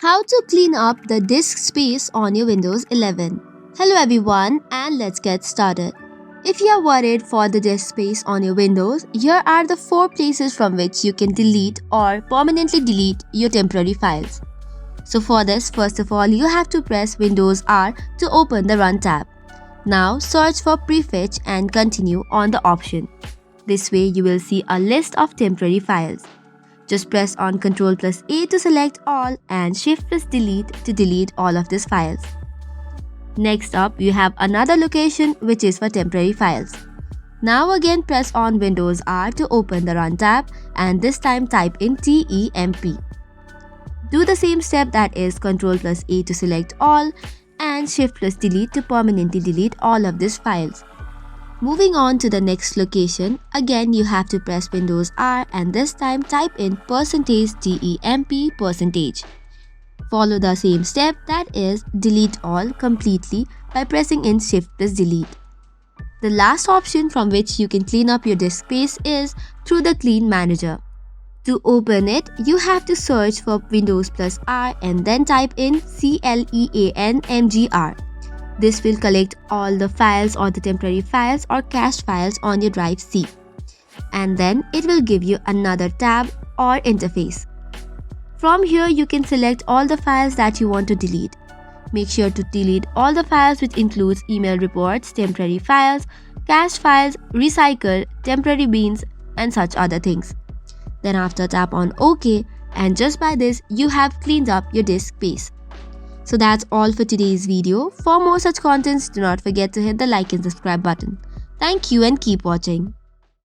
How to clean up the disk space on your Windows 11. Hello everyone, and let's get started. If you are worried for the disk space on your Windows, here are the 4 places from which you can delete or permanently delete your temporary files. So for this, first of all, you have to press Windows R to open the Run tab. Now search for Prefetch and continue on the option. This way you will see a list of temporary files. Just press on Ctrl+A to select all and Shift+Delete to delete all of these files. Next up, you have another location which is for temporary files. Now again press on Windows R to open the Run tab and this time type in temp. Do the same step, that is Ctrl+A to select all and Shift+Delete to permanently delete all of these files. Moving on to the next location, again you have to press Windows R and this time type in %temp%. Follow the same step, that is delete all completely by pressing in Shift+Delete. The last option from which you can clean up your disk space is through the Clean Manager. To open it, you have to search for Windows+R and then type in CLEANMGR. This will collect all the files or the temporary files or cached files on your drive C. And then it will give you another tab or interface. From here you can select all the files that you want to delete. Make sure to delete all the files which includes email reports, temporary files, cached files, recycle, temporary beans and such other things. Then after tap on OK, and just by this you have cleaned up your disk space. So that's all for today's video. For more such contents, do not forget to hit the like and subscribe button. Thank you and keep watching.